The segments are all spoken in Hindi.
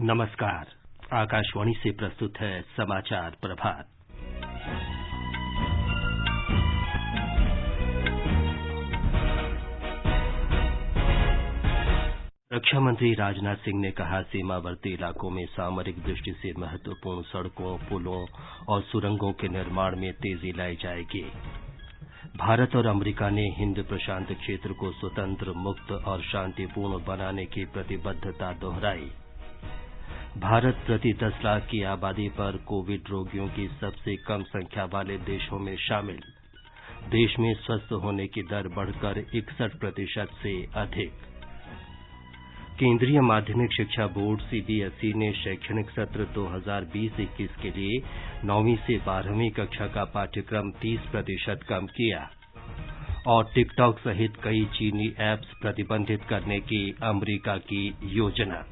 नमस्कार। आकाशवाणी से प्रस्तुत है समाचार प्रभात। रक्षा मंत्री राजनाथ सिंह ने कहा, सीमावर्ती इलाकों में सामरिक दृष्टि से महत्वपूर्ण सड़कों, पुलों और सुरंगों के निर्माण में तेजी लाई जाएगी। भारत और अमेरिका ने हिंद प्रशांत क्षेत्र को स्वतंत्र, मुक्त और शांतिपूर्ण बनाने की प्रतिबद्धता दोहराई। भारत प्रति 10 लाख की आबादी पर कोविड रोगियों की सबसे कम संख्या वाले देशों में शामिल। देश में स्वस्थ होने की दर बढ़कर 61% से अधिक। केंद्रीय माध्यमिक शिक्षा बोर्ड सीबीएसई ने शैक्षणिक सत्र 2020-21 के लिए 9वीं से 12वीं कक्षा का पाठ्यक्रम 30% कम किया। और टिकटॉक सहित कई चीनी ऐप्स प्रतिबंधित करने की अमेरिका की योजना।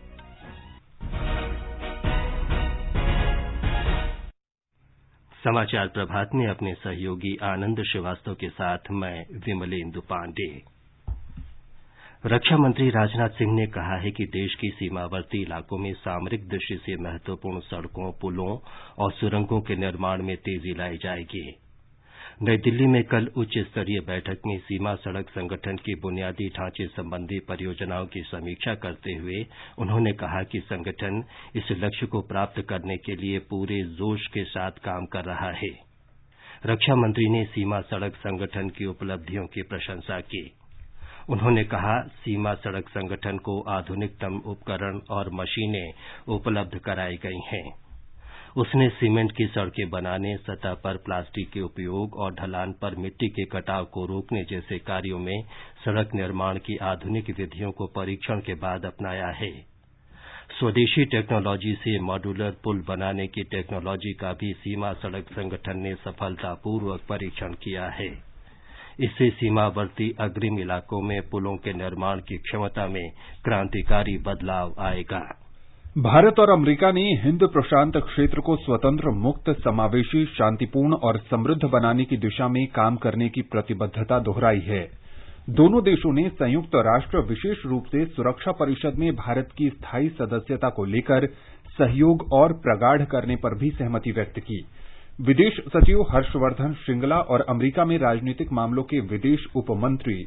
समाचार प्रभात में अपने सहयोगी आनंद श्रीवास्तव के साथ मैं विमलेंदु पांडे। रक्षा मंत्री राजनाथ सिंह ने कहा है कि देश की सीमावर्ती इलाकों में सामरिक दृष्टि से महत्वपूर्ण सड़कों, पुलों और सुरंगों के निर्माण में तेजी लाई जाएगी। नई दिल्ली में कल उच्च स्तरीय बैठक में सीमा सड़क संगठन की बुनियादी ढांचे संबंधी परियोजनाओं की समीक्षा करते हुए उन्होंने कहा कि संगठन इस लक्ष्य को प्राप्त करने के लिए पूरे जोश के साथ काम कर रहा है। रक्षा मंत्री ने सीमा सड़क संगठन की उपलब्धियों की प्रशंसा की। उन्होंने कहा, सीमा सड़क संगठन को आधुनिकतम उपकरण और मशीनें उपलब्ध कराई गई हैं। उसने सीमेंट की सड़कें बनाने, सतह पर प्लास्टिक के उपयोग और ढलान पर मिट्टी के कटाव को रोकने जैसे कार्यों में सड़क निर्माण की आधुनिक विधियों को परीक्षण के बाद अपनाया है। स्वदेशी टेक्नोलॉजी से मॉड्यूलर पुल बनाने की टेक्नोलॉजी का भी सीमा सड़क संगठन ने सफलतापूर्वक परीक्षण किया है। इससे सीमावर्ती अग्रिम इलाकों में पुलों के निर्माण की क्षमता में क्रांतिकारी बदलाव आएगा। भारत और अमेरिका ने हिंद प्रशांत क्षेत्र को स्वतंत्र, मुक्त, समावेशी, शांतिपूर्ण और समृद्ध बनाने की दिशा में काम करने की प्रतिबद्धता दोहराई है। दोनों देशों ने संयुक्त राष्ट्र, विशेष रूप से सुरक्षा परिषद में भारत की स्थायी सदस्यता को लेकर सहयोग और प्रगाढ़ करने पर भी सहमति व्यक्त की। विदेश सचिव हर्षवर्धन श्रृंगला और अमेरिका में राजनीतिक मामलों के विदेश उपमंत्री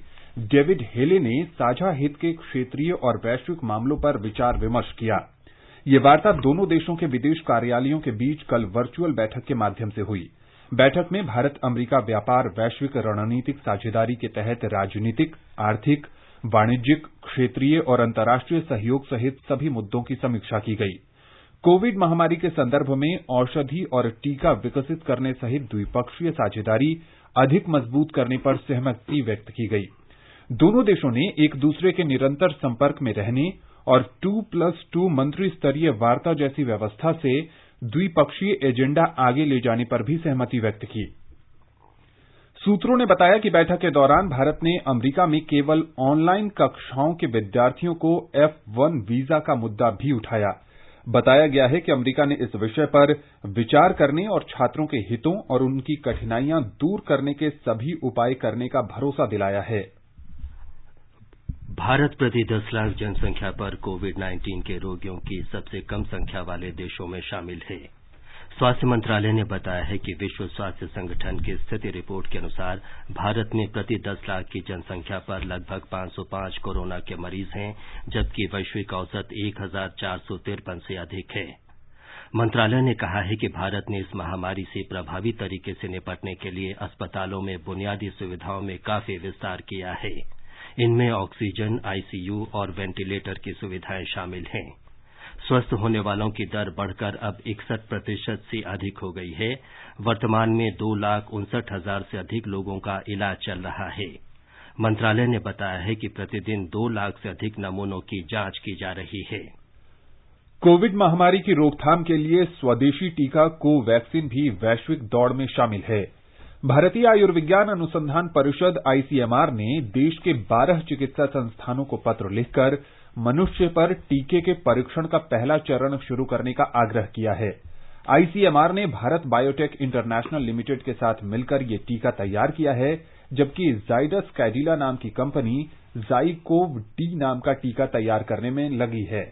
डेविड हेले ने साझा हित के क्षेत्रीय और वैश्विक मामलों पर विचार विमर्श किया। ये वार्ता दोनों देशों के विदेश कार्यालयों के बीच कल वर्चुअल बैठक के माध्यम से हुई। बैठक में भारत अमेरिका व्यापार वैश्विक रणनीतिक साझेदारी के तहत राजनीतिक, आर्थिक, वाणिज्यिक, क्षेत्रीय और अंतर्राष्ट्रीय सहयोग सहित सभी मुद्दों की समीक्षा की गई। कोविड महामारी के संदर्भ में औषधि और टीका विकसित करने सहित द्विपक्षीय साझेदारी अधिक मजबूत करने पर सहमति व्यक्त की गई। दोनों देशों ने एक दूसरे के निरंतर संपर्क में रहने और 2+2 मंत्री स्तरीय वार्ता जैसी व्यवस्था से द्विपक्षीय एजेंडा आगे ले जाने पर भी सहमति व्यक्त की। सूत्रों ने बताया कि बैठक के दौरान भारत ने अमेरिका में केवल ऑनलाइन कक्षाओं के विद्यार्थियों को F1 वीजा का मुद्दा भी उठाया। बताया गया है कि अमेरिका ने इस विषय पर विचार करने और छात्रों के हितों और उनकी कठिनाइयां दूर करने के सभी उपाय करने का भरोसा दिलाया है। भारत प्रति 10 लाख जनसंख्या पर कोविड-19 के रोगियों की सबसे कम संख्या वाले देशों में शामिल है। स्वास्थ्य मंत्रालय ने बताया है कि विश्व स्वास्थ्य संगठन की स्थिति रिपोर्ट के अनुसार भारत में प्रति 10 लाख की जनसंख्या पर लगभग 505 कोरोना के मरीज हैं, जबकि वैश्विक औसत 1453 से अधिक है। मंत्रालय ने कहा है कि भारत ने इस महामारी से प्रभावी तरीके से निपटने के लिए अस्पतालों में बुनियादी सुविधाओं में काफी विस्तार किया है। इनमें ऑक्सीजन, आईसीयू और वेंटिलेटर की सुविधाएं शामिल हैं। स्वस्थ होने वालों की दर बढ़कर अब 61% से अधिक हो गई है। वर्तमान में 2,59,000 से अधिक लोगों का इलाज चल रहा है। मंत्रालय ने बताया है कि प्रतिदिन 2 लाख से अधिक नमूनों की जांच की जा रही है। कोविड महामारी की रोकथाम के लिए स्वदेशी टीका कोवैक्सीन भी वैश्विक दौड़ में शामिल है। भारतीय आयुर्विज्ञान अनुसंधान परिषद आईसीएमआर ने देश के 12 चिकित्सा संस्थानों को पत्र लिखकर मनुष्य पर टीके के परीक्षण का पहला चरण शुरू करने का आग्रह किया है। आईसीएमआर ने भारत बायोटेक इंटरनेशनल लिमिटेड के साथ मिलकर ये टीका तैयार किया है, जबकि जाइडस कैडिला नाम की कंपनी जाइकोव डी नाम का टीका तैयार करने में लगी है।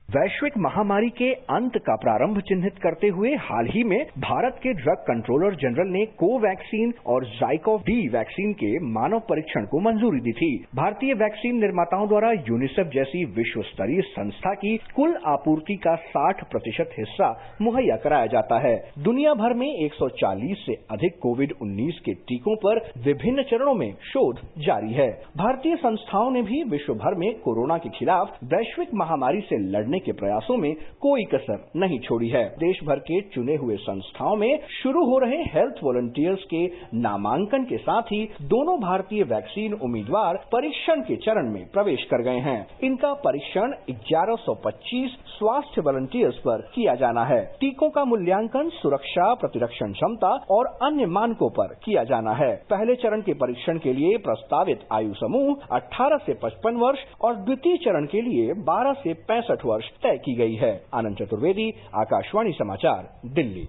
वैश्विक महामारी के अंत का प्रारंभ चिन्हित करते हुए हाल ही में भारत के ड्रग कंट्रोलर जनरल ने कोवैक्सीन और ज़ाइकोव-डी वैक्सीन के मानव परीक्षण को मंजूरी दी थी। भारतीय वैक्सीन निर्माताओं द्वारा यूनिसेफ जैसी विश्व स्तरीय संस्था की कुल आपूर्ति का 60% हिस्सा मुहैया कराया जाता है। दुनिया भर में 140 से अधिक कोविड-19 के टीकों पर विभिन्न चरणों में शोध जारी है। भारतीय संस्थाओं ने भी विश्व भर में कोरोना के खिलाफ वैश्विक महामारी से लड़ने के प्रयासों में कोई कसर नहीं छोड़ी है। देश भर के चुने हुए संस्थाओं में शुरू हो रहे हेल्थ वॉलंटियर्स के नामांकन के साथ ही दोनों भारतीय वैक्सीन उम्मीदवार परीक्षण के चरण में प्रवेश कर गए हैं। इनका परीक्षण 1125 स्वास्थ्य वॉलंटियर्स पर किया जाना है। टीकों का मूल्यांकन सुरक्षा, प्रतिरक्षण क्षमता और अन्य मानकों पर किया जाना है। पहले चरण के परीक्षण के लिए प्रस्तावित आयु समूह 18 से 55 वर्ष और द्वितीय चरण के लिए 12 से 65 वर्ष तय की गई है। आनंद चतुर्वेदी, आकाशवाणी समाचार, दिल्ली।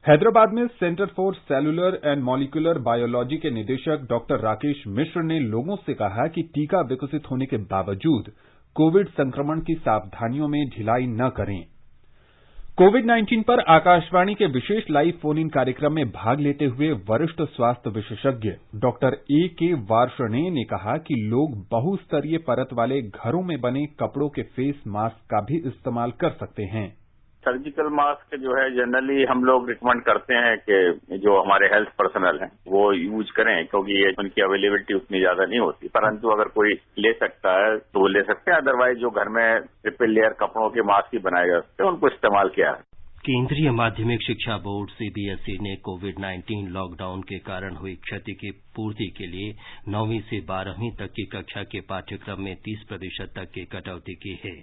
हैदराबाद में centre for cellular and molecular biology के निदेशक डॉक्टर राकेश मिश्र ने लोगों से कहा कि टीका विकसित होने के बावजूद कोविड संक्रमण की सावधानियों में ढिलाई न करें। कोविड-19 पर आकाशवाणी के विशेष लाइव फोन इन कार्यक्रम में भाग लेते हुए वरिष्ठ स्वास्थ्य विशेषज्ञ डॉक्टर A.K. वार्ष्णेय ने कहा कि लोग बहुस्तरीय परत वाले घरों में बने कपड़ों के फेस मास्क का भी इस्तेमाल कर सकते हैं। सर्जिकल मास्क जो है जनरली हम लोग रिकमेंड करते हैं कि जो हमारे हेल्थ पर्सनल हैं वो यूज करें, क्योंकि ये उनकी अवेलेबिलिटी उतनी ज्यादा नहीं होती। परंतु अगर कोई ले सकता है तो वो ले सकते हैं, अदरवाइज जो घर में ट्रिपल लेयर कपड़ों के मास्क ही बनाए जा सकते हैं उनको इस्तेमाल किया है। केंद्रीय माध्यमिक शिक्षा बोर्ड CBSE ने कोविड-19 लॉकडाउन के कारण हुई क्षति की पूर्ति के लिए 9वीं से 12वीं तक की कक्षा के पाठ्यक्रम में 30% तक की कटौती की है।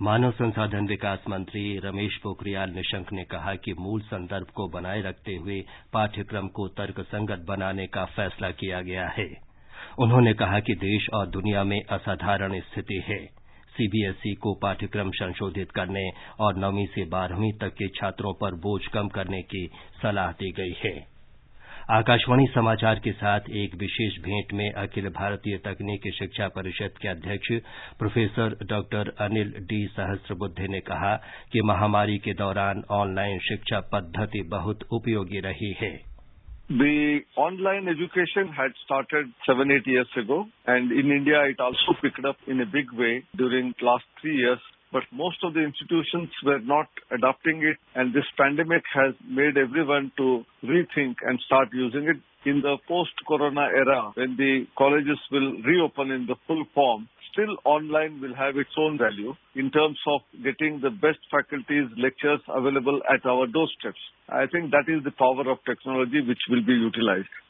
मानव संसाधन विकास मंत्री रमेश पोखरियाल निशंक ने कहा कि मूल संदर्भ को बनाए रखते हुए पाठ्यक्रम को तर्कसंगत बनाने का फैसला किया गया है। उन्होंने कहा कि देश और दुनिया में असाधारण स्थिति है। CBSE को पाठ्यक्रम संशोधित करने और 9वीं से 12वीं तक के छात्रों पर बोझ कम करने की सलाह दी गई है। आकाशवाणी समाचार के साथ एक विशेष भेंट में अखिल भारतीय तकनीकी शिक्षा परिषद के अध्यक्ष professor doctor Anil D. Sahasrabuddhe ने कहा कि महामारी के दौरान ऑनलाइन शिक्षा पद्धति बहुत उपयोगी रही है। The online education had started 7-8 years ago, and in India it also picked up in a big way during last 3 years. But most of the institutions were not adopting it, and this pandemic has made everyone to rethink and start using it. In the post-corona era, when the colleges will reopen in the full form, still online will have its own value in terms of getting the best faculties, lectures available at our doorsteps. I think that is the power of technology which will be utilized.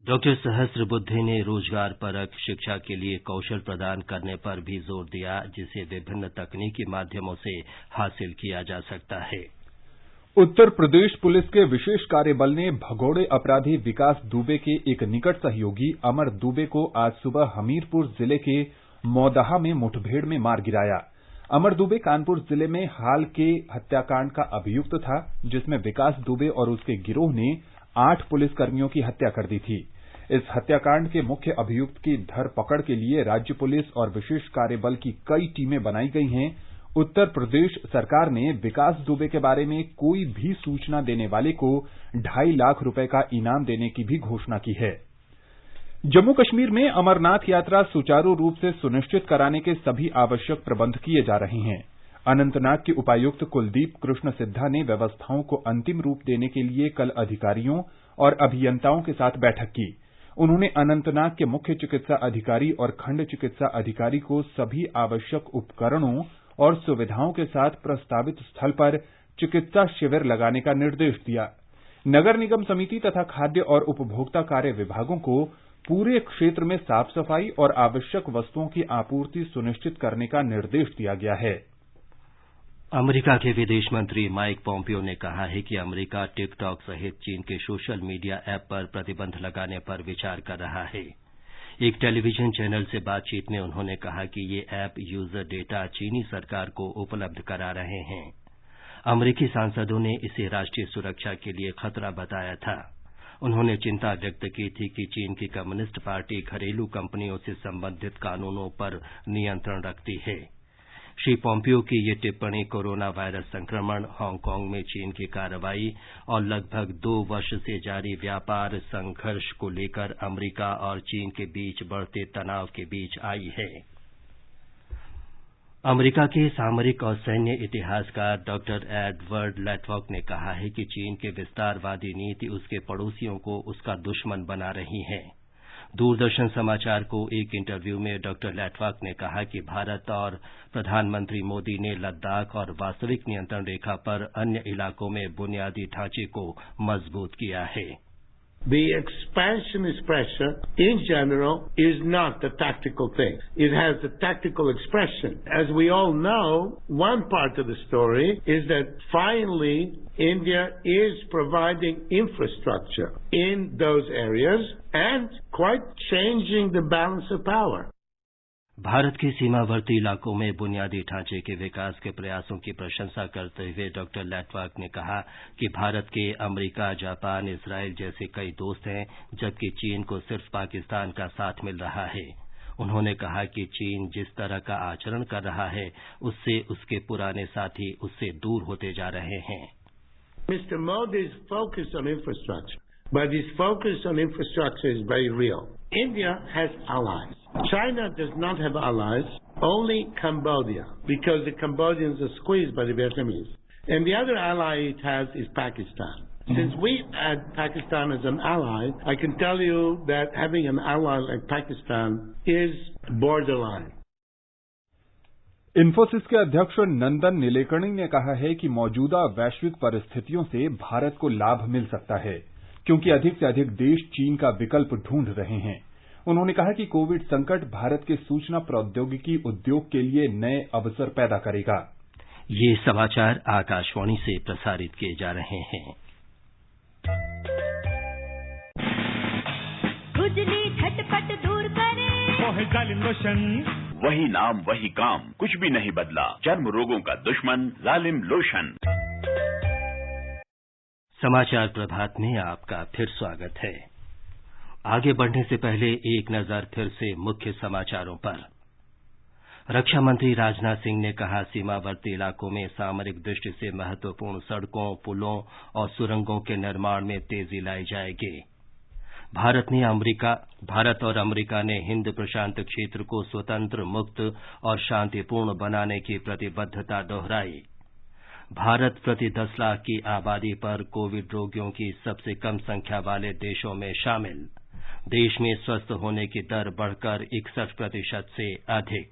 Doctor Sahasrabuddhe ने रोजगार परक शिक्षा के लिए कौशल प्रदान करने पर भी जोर दिया, जिसे विभिन्न तकनीकी माध्यमों से हासिल किया जा सकता है। उत्तर प्रदेश पुलिस के विशेष कार्यबल ने भगोड़े अपराधी विकास दुबे के एक निकट सहयोगी अमर दुबे को आज सुबह हमीरपुर जिले के मौदाहा में मुठभेड़ में मार गिराया। अमर दुबे कानपुर जिले में हाल के हत्याकांड का अभियुक्त था, जिसमें विकास दुबे और उसके गिरोह ने 8 पुलिसकर्मियों की हत्या कर दी थी। इस हत्याकांड के मुख्य अभियुक्त की धरपकड़ के लिए राज्य पुलिस और विशेष कार्यबल की कई टीमें बनाई गई हैं। उत्तर प्रदेश सरकार ने विकास दुबे के बारे में कोई भी सूचना देने वाले को 2.5 लाख रुपए का इनाम देने की भी घोषणा की है। जम्मू कश्मीर में अमरनाथ यात्रा सुचारू रूप से सुनिश्चित कराने के सभी आवश्यक प्रबंध किए जा रहे हैं। अनंतनाग के उपायुक्त कुलदीप कृष्ण सिद्धा ने व्यवस्थाओं को अंतिम रूप देने के लिए कल अधिकारियों और अभियंताओं के साथ बैठक की। उन्होंने अनंतनाग के मुख्य चिकित्सा अधिकारी और खंड चिकित्सा अधिकारी को सभी आवश्यक उपकरणों और सुविधाओं के साथ प्रस्तावित स्थल पर चिकित्सा शिविर लगाने का निर्देश दिया। नगर निगम समिति तथा खाद्य और उपभोक्ता कार्य विभागों को पूरे क्षेत्र में साफ सफाई और आवश्यक वस्तुओं की आपूर्ति सुनिश्चित करने का निर्देश दिया गया है। अमेरिका के विदेश मंत्री माइक पोम्पियो ने कहा है कि अमेरिका टिकटॉक सहित चीन के सोशल मीडिया ऐप पर प्रतिबंध लगाने पर विचार कर रहा है। एक टेलीविजन चैनल से बातचीत में उन्होंने कहा कि ये ऐप यूजर डेटा चीनी सरकार को उपलब्ध करा रहे हैं। अमेरिकी सांसदों ने इसे राष्ट्रीय सुरक्षा के लिए खतरा बताया था। उन्होंने चिंता व्यक्त की थी कि चीन की कम्युनिस्ट पार्टी घरेलू कंपनियों से संबंधित कानूनों पर नियंत्रण रखती है। श्री पोम्पियो की ये टिप्पणी कोरोना वायरस संक्रमण, हांगकांग में चीन की कार्रवाई और लगभग 2 वर्ष से जारी व्यापार संघर्ष को लेकर अमेरिका और चीन के बीच बढ़ते तनाव के बीच आई है। अमेरिका के सामरिक और सैन्य इतिहासकार डॉक्टर एडवर्ड लैटवॉक ने कहा है कि चीन की विस्तारवादी नीति उसके पड़ोसियों को उसका दुश्मन बना रही है। दूरदर्शन समाचार को एक इंटरव्यू में डॉक्टर लैटवॉक ने कहा कि भारत और प्रधानमंत्री मोदी ने लद्दाख और वास्तविक नियंत्रण रेखा पर अन्य इलाकों में बुनियादी ढांचे को मजबूत किया है। The expansionist pressure in general is not a tactical thing. It has a tactical expression. As we all know, one part of the story is that finally India is providing infrastructure in those areas and quite changing the balance of power. Bharat के सीमावर्ती इलाकों में बुनियादी ढांचे के विकास के प्रयासों की प्रशंसा करते हुए डॉक्टर लैटवॉक ने कहा कि भारत के अमेरिका, जापान, इस्राइल जैसे कई दोस्त हैं, जबकि चीन को सिर्फ पाकिस्तान का साथ मिल रहा है। उन्होंने कहा कि चीन जिस तरह का आचरण कर रहा है, उससे उसके पुराने साथी उससे दूर होते जा रहे हैं। Mr. Modi's focus on infrastructure, but his focus on infrastructure is very real. India has allies. China does not have allies, only Cambodia, because the Cambodians are squeezed by the Vietnamese. And the other ally it has is Pakistan. Since we had Pakistan as an ally, I can tell you that having an ally like Pakistan is borderline. Infosys के अध्यक्ष नंदन नीलेकणी ने कहा है कि मौजूदा वैश्विक परिस्थितियों से भारत को लाभ मिल सकता है, क्योंकि अधिक से अधिक देश चीन का विकल्प ढूंढ रहे हैं। उन्होंने कहा कि कोविड संकट भारत के सूचना प्रौद्योगिकी उद्योग के लिए नए अवसर पैदा करेगा। ये समाचार आकाशवाणी से प्रसारित किए जा रहे हैं। खुजली झटपट दूर करे, ओह जालिम लोशन, वही नाम वही काम, कुछ भी नहीं बदला। चर्म रोगों का दुश्मन जालिम लोशन। समाचार प्रभात में आपका फिर स्वागत है। आगे बढ़ने से पहले एक नजर फिर से मुख्य समाचारों पर। रक्षा मंत्री राजनाथ सिंह ने कहा, सीमावर्ती इलाकों में सामरिक दृष्टि से महत्वपूर्ण सड़कों, पुलों और सुरंगों के निर्माण में तेजी लाई जाएगी। भारत और अमेरिका ने हिंद प्रशांत क्षेत्र को स्वतंत्र, मुक्त और शांतिपूर्ण बनाने की प्रतिबद्धता दोहराई। भारत प्रति 10 लाख की आबादी पर कोविड रोगियों की सबसे कम संख्या वाले देशों में शामिल। देश में स्वस्थ होने की दर बढ़कर 61% से अधिक।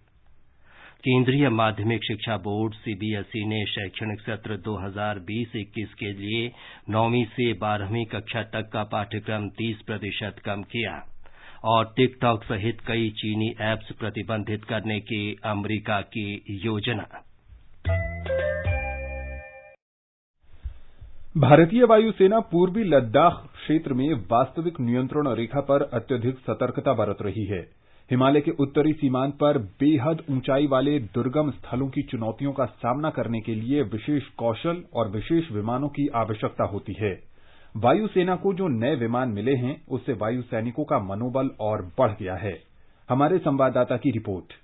केंद्रीय माध्यमिक शिक्षा बोर्ड सीबीएसई ने शैक्षणिक सत्र 2020-21 के लिए 9वीं से 12वीं कक्षा तक का पाठ्यक्रम 30% कम किया। और टिकटॉक सहित कई चीनी ऐप्स प्रतिबंधित करने की अमेरिका की योजना। भारतीय वायुसेना पूर्वी लद्दाख क्षेत्र में वास्तविक नियंत्रण रेखा पर अत्यधिक सतर्कता बरत रही है। हिमालय के उत्तरी सीमांत पर बेहद ऊंचाई वाले दुर्गम स्थलों की चुनौतियों का सामना करने के लिए विशेष कौशल और विशेष विमानों की आवश्यकता होती है। वायुसेना को जो नए विमान मिले हैं, उससे वायु सैनिकों का मनोबल और बढ़ गया है। हमारे संवाददाता की रिपोर्ट।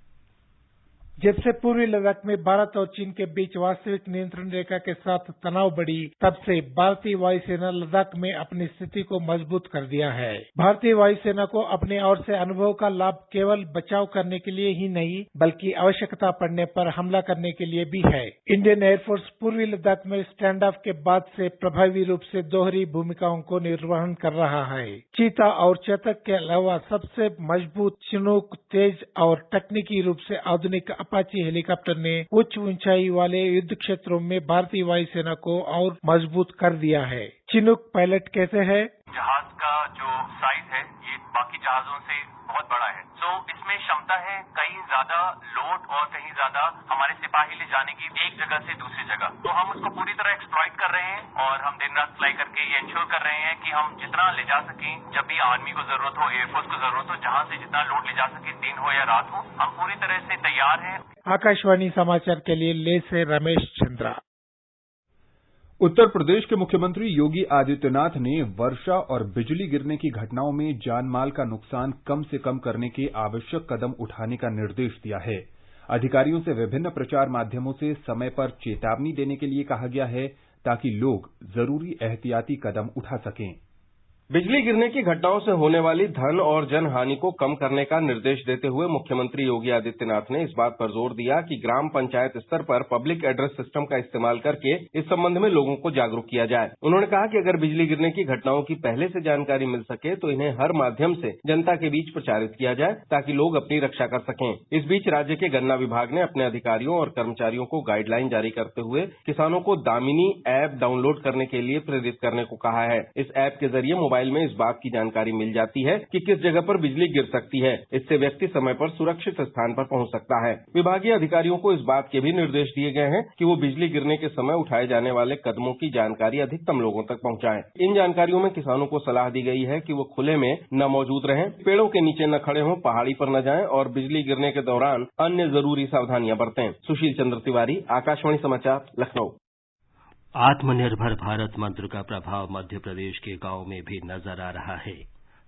जब से पूर्वी लद्दाख में भारत और चीन के बीच वास्तविक नियंत्रण रेखा के साथ तनाव बढ़ी, तब से भारतीय वायुसेना लद्दाख में अपनी स्थिति को मजबूत कर दिया है। भारतीय वायुसेना को अपने ओर से अनुभव का लाभ केवल बचाव करने के लिए ही नहीं, बल्कि आवश्यकता पड़ने पर हमला करने के लिए भी है। इंडियन एयरफोर्स पूर्वी लद्दाख में स्टैंड ऑफ के बाद से प्रभावी रूप से दोहरी भूमिकाओं को निर्वहन कर रहा है। चीता और चेतक के अलावा सबसे मजबूत चिनूक, तेज और तकनीकी रूप से आधुनिक अपाचे हेलीकॉप्टर ने उच्च ऊंचाई वाले युद्ध क्षेत्रों में भारतीय वायुसेना को और मजबूत कर दिया है। चिनूक पायलट कहते हैं, जहाज का जो साइज है ये बाकी जहाजों से बहुत बड़ा है, तो इसमें क्षमता है कहीं ज्यादा लोड और कहीं ज्यादा हमारे सिपाही ले जाने की एक जगह से दूसरी जगह। तो हम उसको पूरी तरह एक्सप्लॉइट कर रहे हैं और हम दिन रात फ्लाई करके ये इंश्योर कर रहे हैं कि हम जितना ले जा सकें, जब भी आर्मी को जरूरत हो, एयरफोर्स को जरूरत हो, जहां से जितना लोड ले जा सके, दिन हो या रात हो, हम पूरी तरह से तैयार हैं। आकाशवाणी समाचार के लिए ले से रमेश चंद्रा। उत्तर प्रदेश के मुख्यमंत्री योगी आदित्यनाथ ने वर्षा और बिजली गिरने की घटनाओं में जान माल का नुकसान कम से कम करने के आवश्यक कदम उठाने का निर्देश दिया है। अधिकारियों से विभिन्न प्रचार माध्यमों से समय पर चेतावनी देने के लिए कहा गया है ताकि लोग जरूरी एहतियाती कदम उठा सकें। बिजली गिरने की घटनाओं से होने वाली धन और जन हानि को कम करने का निर्देश देते हुए मुख्यमंत्री योगी आदित्यनाथ ने इस बात पर जोर दिया कि ग्राम पंचायत स्तर पर पब्लिक एड्रेस सिस्टम का इस्तेमाल करके इस संबंध में लोगों को जागरूक किया जाए। उन्होंने कहा कि अगर बिजली गिरने की घटनाओं की पहले से जानकारी मिल सके तो इन्हें हर माध्यम से जनता के बीच प्रचारित किया जाए ताकि लोग अपनी रक्षा कर सकें। इस बीच राज्य के गन्ना विभाग ने अपने अधिकारियों और कर्मचारियों को गाइडलाइन जारी करते हुए किसानों को दामिनी ऐप डाउनलोड करने के लिए प्रेरित करने को कहा है। इस ऐप के जरिए मोबाइल में इस बात की जानकारी मिल जाती है कि किस जगह पर बिजली गिर सकती है। इससे व्यक्ति समय पर सुरक्षित स्थान पर पहुंच सकता है। विभागीय अधिकारियों को इस बात के भी निर्देश दिए गए हैं कि वो बिजली गिरने के समय उठाए जाने वाले कदमों की जानकारी अधिकतम लोगों तक पहुंचाएं। इन जानकारियों में किसानों को सलाह दी गई है कि वो खुले में न मौजूद रहें, पेड़ों के नीचे न खड़े हों, पहाड़ी पर न जाएं और बिजली गिरने के दौरान अन्य जरूरी सावधानियां बरतें। सुशील चंद्र तिवारी, आकाशवाणी समाचार, लखनऊ। आत्मनिर्भर भारत मंत्र का प्रभाव मध्य प्रदेश के गांवों में भी नजर आ रहा है।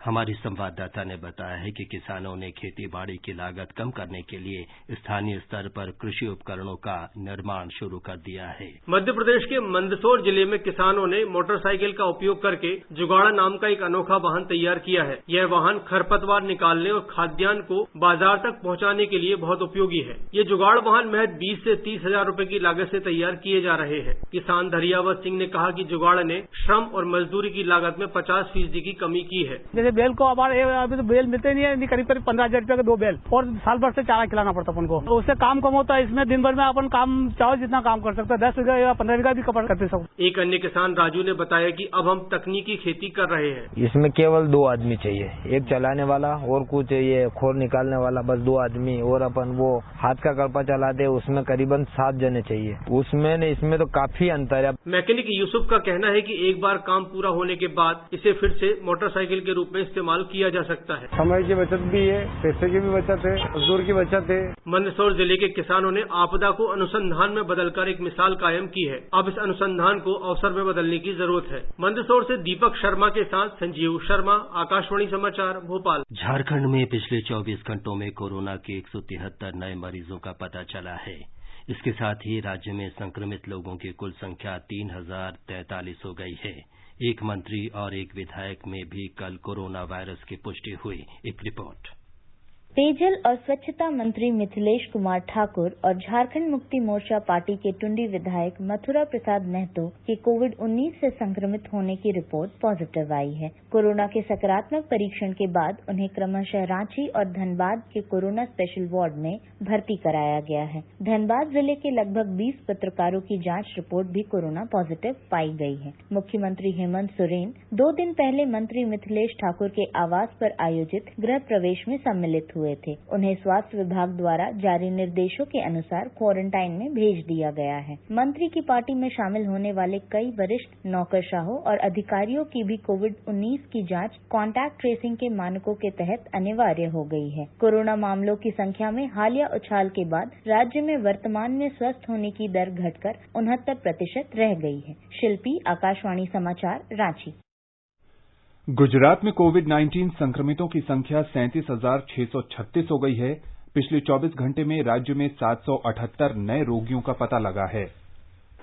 हमारी संवाददाता ने बताया है कि किसानों ने खेती बाड़ी की लागत कम करने के लिए स्थानीय स्तर पर कृषि उपकरणों का निर्माण शुरू कर दिया है। मध्य प्रदेश के मंदसौर जिले में किसानों ने मोटरसाइकिल का उपयोग करके जुगाड़ा नाम का एक अनोखा वाहन तैयार किया है। यह वाहन खरपतवार निकालने और खाद्यान्न को बाजार तक पहुंचाने के लिए बहुत उपयोगी है। ये जुगाड़ वाहन महज 20 से 30 हजार रूपये की लागत से तैयार किए जा रहे हैं। किसान धरियावत सिंह ने कहा कि जुगाड़ ने श्रम और मजदूरी की लागत में 50% की कमी की है। बेल को हमारे अभी तो बेल मिलते नहीं है, करीब 15,000 रुपये के 2 बेल और साल भर से चारा खिलाना पड़ता अपन को। तो उससे काम कम होता है। इसमें दिन भर में अपन काम चाहो जितना काम कर सकते हैं, 10 बीघा या 15 बीघा भी कवर करते सब। एक अन्य किसान राजू ने बताया कि अब हम तकनीकी खेती कर रहे हैं। इसमें केवल 2 आदमी चाहिए, एक चलाने वाला और कुछ ये खोर निकालने वाला, बस 2 आदमी। और अपन वो हाथ का कल्पा चलाते उसमें करीबन 7 जने चाहिए। उसमें इसमें तो काफी अंतर है। मैकेनिक यूसुफ का कहना है कि एक बार काम पूरा होने के बाद इसे फिर से मोटरसाइकिल के रूप में इस्तेमाल किया जा सकता है। समय की बचत भी है, पैसे की भी बचत है, मजदूर की बचत है। मंदसौर जिले के किसानों ने आपदा को अनुसंधान में बदलकर एक मिसाल कायम की है। अब इस अनुसंधान को अवसर में बदलने की जरूरत है। मंदसौर से दीपक शर्मा के साथ संजीव शर्मा, आकाशवाणी समाचार, भोपाल। झारखंड में पिछले 24 घंटों में कोरोना के 173 नए मरीजों का पता चला है। इसके साथ ही राज्य में संक्रमित लोगों की कुल संख्या 3043 हो गई है। एक मंत्री और एक विधायक में भी कल कोरोना वायरस की पुष्टि हुई। एक रिपोर्ट। पेयजल और स्वच्छता मंत्री मिथिलेश कुमार ठाकुर और झारखंड मुक्ति मोर्चा पार्टी के टुंडी विधायक मथुरा प्रसाद महतो के कोविड-19 से संक्रमित होने की रिपोर्ट पॉजिटिव आई है। कोरोना के सकारात्मक परीक्षण के बाद उन्हें क्रमशः रांची और धनबाद के कोरोना स्पेशल वार्ड में भर्ती कराया गया है। धनबाद जिले के लगभग 20 पत्रकारों की जांच रिपोर्ट भी कोरोना पॉजिटिव पाई गई है। मुख्यमंत्री हेमंत सोरेन 2 दिन पहले मंत्री मिथिलेश ठाकुर के आवास पर आयोजित गृह प्रवेश में सम्मिलित हुए थे। उन्हें स्वास्थ्य विभाग द्वारा जारी निर्देशों के अनुसार क्वारंटाइन में भेज दिया गया है। मंत्री की पार्टी में शामिल होने वाले कई वरिष्ठ नौकरशाहों और अधिकारियों की भी कोविड-19 की जांच कॉन्टैक्ट ट्रेसिंग के मानकों के तहत अनिवार्य हो गई है। कोरोना मामलों की संख्या में हालिया उछाल के बाद राज्य में वर्तमान में स्वस्थ होने की दर घटकर 69% रह गई है। शिल्पी, आकाशवाणी समाचार, रांची। गुजरात में कोविड-19 संक्रमितों की संख्या 37,636 हो गई है। पिछले 24 घंटे में राज्य में 778 नए रोगियों का पता लगा है।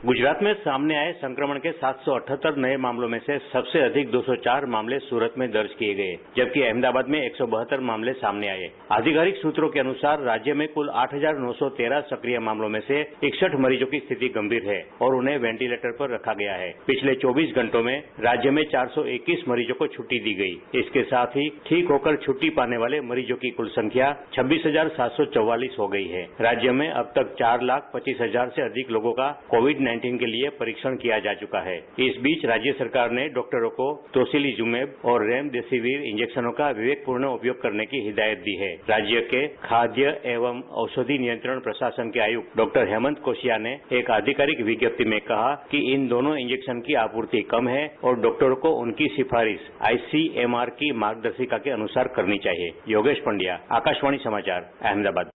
गुजरात में सामने आए संक्रमण के 778 नए मामलों में से सबसे अधिक 204 मामले सूरत में दर्ज किए गए, जबकि अहमदाबाद में 172 मामले सामने आए। आधिकारिक सूत्रों के अनुसार राज्य में कुल 8,913 सक्रिय मामलों में से 61 मरीजों की स्थिति गंभीर है और उन्हें वेंटिलेटर पर रखा गया है। पिछले 24 घंटों में राज्य में 421 मरीजों को छुट्टी दी गई। इसके साथ ही ठीक होकर छुट्टी पाने वाले मरीजों की कुल संख्या 26,744 हो गई है। राज्य में अब तक 4,25,000 से अधिक लोगों का कोविड-19 के लिए परीक्षण किया जा चुका है। इस बीच राज्य सरकार ने डॉक्टरों को टोसिलीजुमेब और रेमडेसिविर इंजेक्शनों का विवेकपूर्ण उपयोग करने की हिदायत दी है। राज्य के खाद्य एवं औषधि नियंत्रण प्रशासन के आयुक्त डॉक्टर हेमंत कोशिया ने एक आधिकारिक विज्ञप्ति में कहा कि इन दोनों इंजेक्शन की आपूर्ति कम है और डॉक्टरों को उनकी सिफारिश ICMR की मार्गदर्शिका के अनुसार करनी चाहिए। योगेश पंड्या, आकाशवाणी समाचार, अहमदाबाद।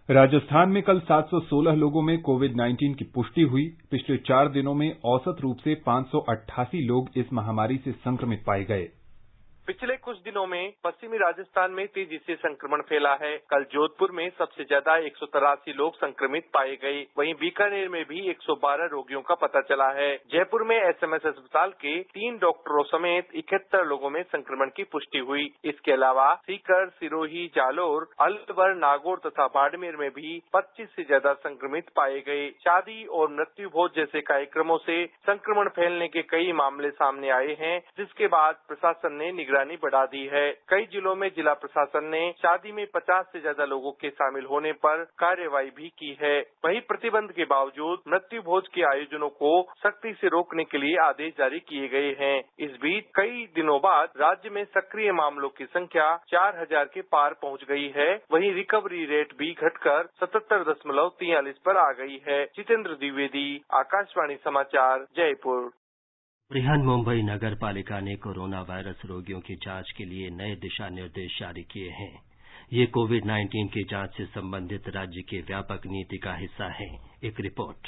राजस्थान में कल 716 लोगों में कोविड-19 की पुष्टि हुई। पिछले 4 दिनों में औसत रूप से 588 लोग इस महामारी से संक्रमित पाए गए। पिछले कुछ दिनों में पश्चिमी राजस्थान में तेजी से संक्रमण फैला है। कल जोधपुर में सबसे ज्यादा 183 लोग संक्रमित पाए गए। वहीं बीकानेर में भी 112 रोगियों का पता चला है। जयपुर में एसएमएस अस्पताल के 3 डॉक्टरों समेत 71 लोगों में संक्रमण की पुष्टि हुई। इसके अलावा सीकर, सिरोही, जालोर, अलवर, नागौर तथा बाड़मेर में भी 25 से ज्यादा संक्रमित पाए गए। शादी और मृत्यु भोज जैसे कार्यक्रमों से संक्रमण फैलने के कई मामले सामने आए हैं, जिसके बाद प्रशासन ने निगरानी बढ़ा दी है। कई जिलों में जिला प्रशासन ने शादी में 50 से ज्यादा लोगों के शामिल होने पर कार्रवाई भी की है। वहीं प्रतिबंध के बावजूद मृत्यु भोज के आयोजनों को सख्ती से रोकने के लिए आदेश जारी किए गए हैं। इस बीच कई दिनों बाद राज्य में सक्रिय मामलों की संख्या 4000 के पार पहुंच गई है। वहीं रिकवरी रेट भी घटकर 77.43 पर आ गई है। जितेंद्र द्विवेदी, आकाशवाणी समाचार, जयपुर। बृहन्मुंबई नगर पालिका ने कोरोना वायरस रोगियों की जांच के लिए नए दिशा निर्देश जारी किए हैं। ये कोविड-19 की जांच से संबंधित राज्य की व्यापक नीति का हिस्सा है। एक रिपोर्ट।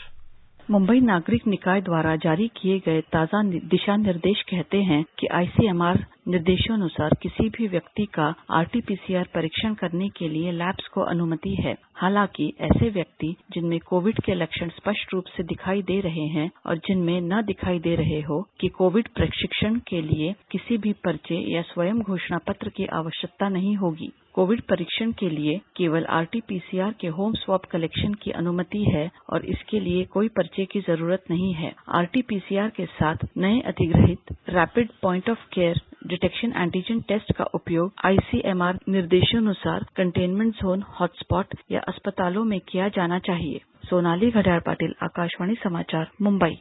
मुंबई नागरिक निकाय द्वारा जारी किए गए ताजा दिशा निर्देश कहते हैं कि आईसीएमआर निर्देशानुसार किसी भी व्यक्ति का आरटीपीसीआर परीक्षण करने के लिए लैब्स को अनुमति है। हालांकि ऐसे व्यक्ति जिनमें कोविड के लक्षण स्पष्ट रूप से दिखाई दे रहे हैं और जिनमें न दिखाई दे रहे हो कि कोविड प्रशिक्षण के लिए किसी भी पर्चे या स्वयं घोषणा पत्र की आवश्यकता नहीं होगी। कोविड परीक्षण के लिए केवल आरटीपीसीआर के होम स्वैब कलेक्शन की अनुमति है और इसके लिए कोई पर्चे की जरूरत नहीं है। आरटीपीसीआर के साथ नए अधिग्रहित rapid point of care detection antigen test का उपयोग आईसीएमआर निर्देशानुसार कंटेनमेंट जोन, हॉटस्पॉट या अस्पतालों में किया जाना चाहिए। सोनाली घड़ियाल पाटिल, आकाशवाणी समाचार, मुंबई।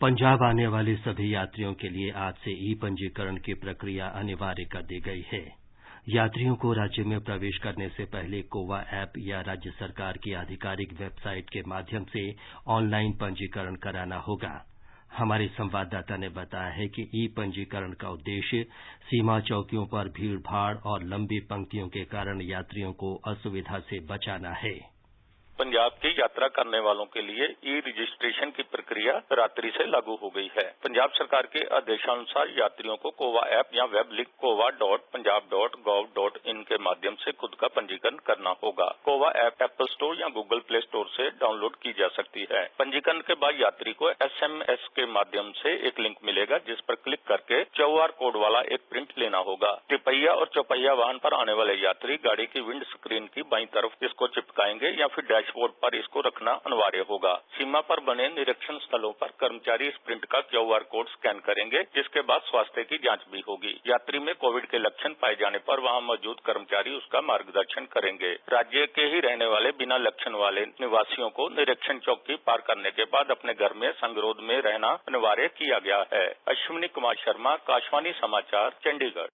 पंजाब आने वाले सभी यात्रियों के लिए आज से ई पंजीकरण की प्रक्रिया अनिवार्य कर दी गई है। यात्रियों को राज्य में प्रवेश करने से पहले कोवा ऐप या राज्य सरकार की आधिकारिक वेबसाइट के माध्यम से ऑनलाइन पंजीकरण कराना होगा। हमारे संवाददाता ने बताया है कि ई पंजीकरण का उद्देश्य सीमा चौकियों पर भीड़-भाड़ और लंबी पंक्तियों के कारण यात्रियों को असुविधा से बचाना है। पंजाब की यात्रा करने वालों के लिए ई रजिस्ट्रेशन की प्रक्रिया रात्रि से लागू हो गई है। पंजाब सरकार के आदेशानुसार यात्रियों को कोवा ऐप या वेब लिंक kova.punjab.gov.in के माध्यम से खुद का पंजीकरण करना होगा। कोवा ऐप एप्पल स्टोर या गूगल प्ले स्टोर से डाउनलोड की जा सकती है। पंजीकरण के बाद यात्री को SMS के माध्यम से एक लिंक मिलेगा, जिस पर क्लिक करके QR कोड वाला एक प्रिंट लेना होगा। तिपहिया और चौपहिया वाहन पर आने वाले यात्री गाड़ी की विंड स्क्रीन की बाईं तरफ इसको चिपकाएंगे या फिर डैशबोर्ड पर इसको रखना अनिवार्य होगा। सीमा पर बने निरीक्षण स्थलों पर कर्मचारी इस प्रिंट का QR कोड स्कैन करेंगे, जिसके बाद स्वास्थ्य की जांच भी होगी। यात्री में कोविड के लक्षण पाए जाने पर वहां मौजूद कर्मचारी उसका मार्गदर्शन करेंगे। राज्य के ही रहने वाले बिना लक्षण वाले निवासियों को निरीक्षण चौकी पार करने के बाद अपने घर में संगरोध में रहना अनिवार्य किया गया है। अश्विनी कुमार शर्मा, आकाशवाणी समाचार, चंडीगढ़।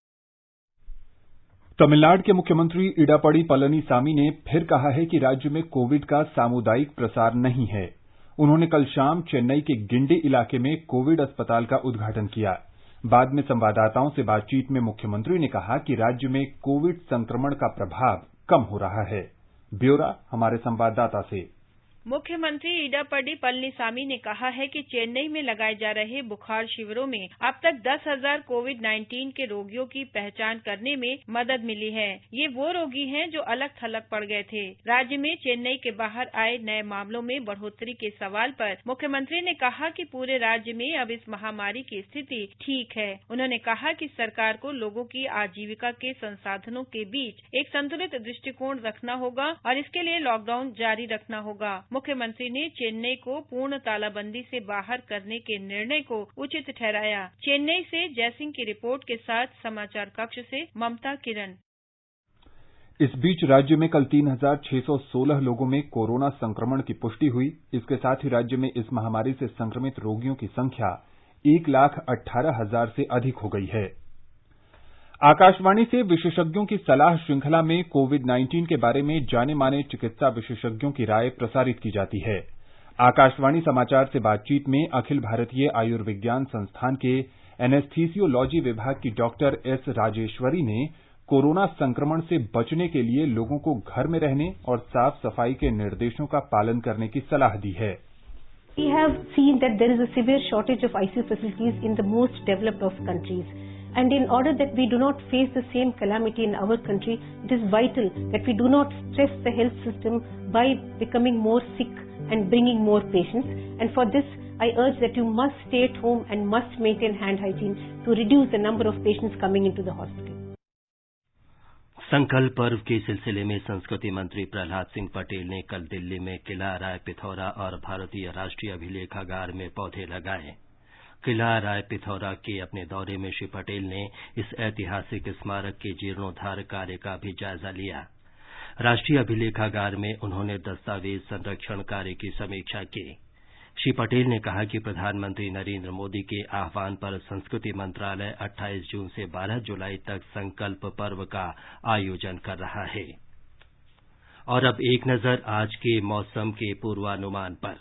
तमिलनाडु के मुख्यमंत्री इडापड़ी पलनीसामी ने फिर कहा है कि राज्य में कोविड का सामुदायिक प्रसार नहीं है। उन्होंने कल शाम चेन्नई के गिंडी इलाके में कोविड अस्पताल का उद्घाटन किया। बाद में संवाददाताओं से बातचीत में मुख्यमंत्री ने कहा कि राज्य में कोविड संक्रमण का प्रभाव कम हो रहा है। ब्यौरा हमारे संवाददाता से। मुख्यमंत्री इडापड़ी पलनीसामी ने कहा है कि चेन्नई में लगाए जा रहे बुखार शिविरों में अब तक 10,000 कोविड-19 के रोगियों की पहचान करने में मदद मिली है। ये वो रोगी हैं जो अलग थलग पड़ गए थे। राज्य में चेन्नई के बाहर आए नए मामलों में बढ़ोतरी के सवाल पर मुख्यमंत्री ने कहा कि पूरे राज्य में अब इस महामारी की स्थिति ठीक है। उन्होंने कहा कि सरकार को लोगों की आजीविका के संसाधनों के बीच एक संतुलित दृष्टिकोण रखना होगा और इसके लिए लॉकडाउन जारी रखना होगा। मुख्यमंत्री ने चेन्नई को पूर्ण तालाबंदी से बाहर करने के निर्णय को उचित ठहराया। चेन्नई से जयसिंह की रिपोर्ट के साथ समाचार कक्ष से ममता किरण। इस बीच राज्य में कल 3,616 लोगों में कोरोना संक्रमण की पुष्टि हुई। इसके साथ ही राज्य में इस महामारी से संक्रमित रोगियों की संख्या 1,18,000 से अधिक हो गई है। आकाशवाणी से विशेषज्ञों की सलाह श्रृंखला में कोविड-19 के बारे में जाने-माने चिकित्सा विशेषज्ञों की राय प्रसारित की जाती है। आकाशवाणी समाचार से बातचीत में अखिल भारतीय आयुर्विज्ञान संस्थान के एनेस्थीसियोलॉजी विभाग की डॉक्टर एस राजेश्वरी ने कोरोना संक्रमण से बचने के लिए लोगों को घर में रहने और साफ सफाई के निर्देशों का पालन करने की सलाह दी है। We have seen that there is a severe shortage of ICU facilities in the most developed of countries. And in order that we do not face the same calamity in our country, it is vital that we do not stress the health system by becoming more sick and bringing more patients. And for this, I urge that you must stay at home and must maintain hand hygiene to reduce the number of patients coming into the hospital. संकल्प पर्व के सिलसिले में संस्कृति मंत्री प्रहलाद सिंह पटेल ने कल दिल्ली में किला राय पिथौरा और भारतीय राष्ट्रीय अभिलेखागार में पौधे लगाए। किला राय पिथौरा के अपने दौरे में श्री पटेल ने इस ऐतिहासिक स्मारक के जीर्णोद्धार कार्य का भी जायजा लिया। राष्ट्रीय अभिलेखागार में उन्होंने दस्तावेज संरक्षण कार्य की समीक्षा की। श्री पटेल ने कहा कि प्रधानमंत्री नरेंद्र मोदी के आह्वान पर संस्कृति मंत्रालय 28 जून से 12 जुलाई तक संकल्प पर्व का आयोजन कर रहा है। और अब एक नजर आज के मौसम के पूर्वानुमान पर।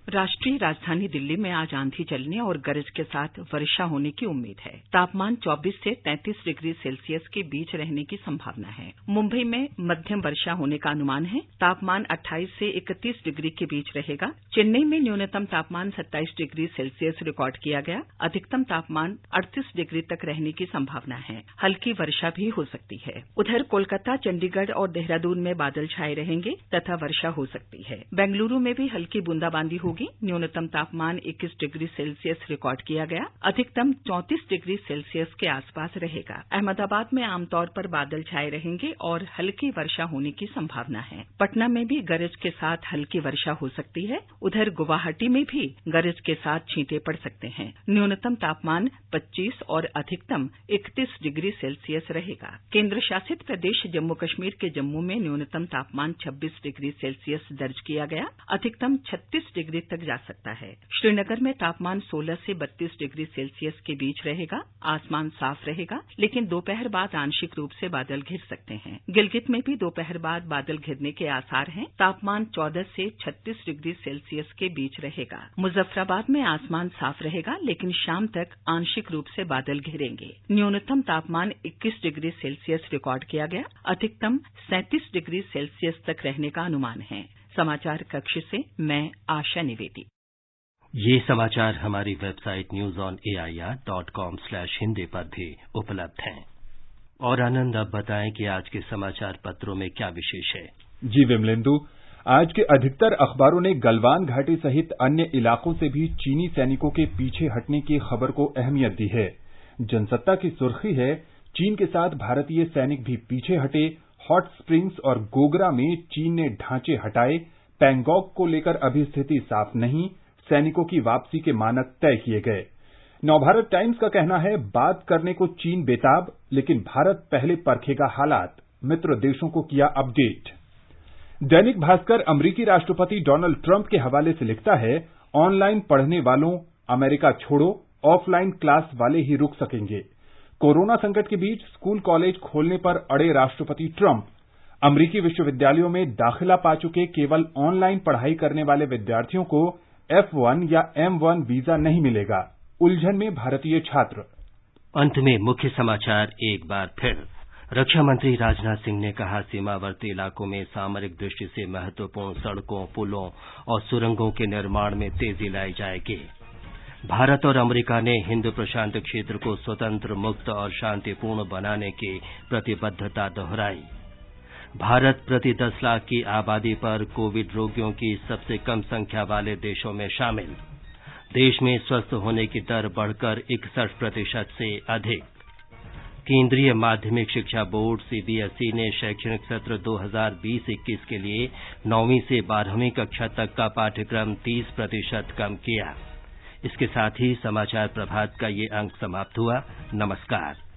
राष्ट्रीय राजधानी दिल्ली में आज आंधी चलने और गरज के साथ वर्षा होने की उम्मीद है। तापमान 24 से 33 डिग्री सेल्सियस के बीच रहने की संभावना है। मुंबई में मध्यम वर्षा होने का अनुमान है। तापमान 28 से 31 डिग्री के बीच रहेगा। चेन्नई में न्यूनतम तापमान 27 डिग्री सेल्सियस रिकॉर्ड किया गया। अधिकतम तापमान 38 डिग्री तक रहने की संभावना है। हल्की वर्षा भी हो सकती है। उधर कोलकाता, चंडीगढ़ और देहरादून में बादल छाए रहेंगे तथा वर्षा हो सकती है। बेंगलुरु में भी हल्की बूंदाबांदी होगी। न्यूनतम तापमान 21 डिग्री सेल्सियस रिकॉर्ड किया गया। अधिकतम 34 डिग्री सेल्सियस के आसपास रहेगा। अहमदाबाद में आमतौर पर बादल छाए रहेंगे और हल्की वर्षा होने की संभावना है। पटना में भी गरज के साथ हल्की वर्षा हो सकती है। उधर गुवाहाटी में भी गरज के साथ छींटे पड़ सकते हैं। न्यूनतम तापमान 25 और अधिकतम 31 डिग्री सेल्सियस रहेगा। केंद्र शासित प्रदेश जम्मू कश्मीर के जम्मू में न्यूनतम तापमान 26 डिग्री सेल्सियस दर्ज किया गया। अधिकतम 36 डिग्री तक जा सकता है। श्रीनगर में तापमान 16 से 32 डिग्री सेल्सियस के बीच रहेगा। आसमान साफ रहेगा, लेकिन दोपहर बाद आंशिक रूप से बादल घिर सकते हैं। गिलगित में भी दोपहर बाद बादल घिरने के आसार हैं। तापमान 14 से 36 डिग्री सेल्सियस के बीच रहेगा। मुजफ्फराबाद में आसमान साफ रहेगा, लेकिन शाम तक आंशिक रूप से बादल घिरेंगे। न्यूनतम तापमान 21 डिग्री सेल्सियस रिकॉर्ड किया गया। अधिकतम 37 डिग्री सेल्सियस तक रहने का अनुमान है। समाचार कक्ष से मैं आशा निवेदी। ये समाचार हमारी वेबसाइट newsonair.com/hindi पर भी उपलब्ध हैं। और आनंद, अब बताएं कि आज के समाचार पत्रों में क्या विशेष है। जी विमलेंदु, आज के अधिकतर अखबारों ने गलवान घाटी सहित अन्य इलाकों से भी चीनी सैनिकों के पीछे हटने की खबर को अहमियत दी है। जनसत्ता की सुर्खी है, चीन के साथ भारतीय सैनिक भी पीछे हटे। हॉट स्प्रिंग्स और गोगरा में चीन ने ढांचे हटाए। पैंगोंग को लेकर अभी स्थिति साफ नहीं। सैनिकों की वापसी के मानक तय किए गए। नवभारत टाइम्स का कहना है, बात करने को चीन बेताब, लेकिन भारत पहले परखेगा हालात। मित्र देशों को किया अपडेट। दैनिक भास्कर अमेरिकी राष्ट्रपति डोनाल्ड ट्रंप के हवाले से लिखता है, ऑनलाइन पढ़ने वालों अमेरिका छोड़ो, ऑफलाइन क्लास वाले ही रुक सकेंगे। कोरोना संकट के बीच स्कूल कॉलेज खोलने पर अड़े राष्ट्रपति ट्रंप। अमेरिकी विश्वविद्यालयों में दाखिला पा चुके केवल ऑनलाइन पढ़ाई करने वाले विद्यार्थियों को F1 या M1 वीजा नहीं मिलेगा। उलझन में भारतीय छात्र। अंत में मुख्य समाचार एक बार फिर। रक्षा मंत्री राजनाथ सिंह ने कहा, सीमावर्ती इलाकों में सामरिक दृष्टि से महत्वपूर्ण सड़कों, पुलों और सुरंगों के निर्माण में तेजी लाई जाएगी। भारत और अमेरिका ने हिंद प्रशांत क्षेत्र को स्वतंत्र, मुक्त और शांतिपूर्ण बनाने की प्रतिबद्धता दोहराई। भारत प्रति 10 लाख की आबादी पर कोविड रोगियों की सबसे कम संख्या वाले देशों में शामिल। देश में स्वस्थ होने की दर बढ़कर 61% से अधिक। केंद्रीय माध्यमिक शिक्षा बोर्ड CBSE ने शैक्षणिक सत्र 2020-21 के लिए 9वीं से 12वीं कक्षा तक का पाठ्यक्रम 30% कम किया। इसके साथ ही समाचार प्रभात का ये अंक समाप्त हुआ। नमस्कार।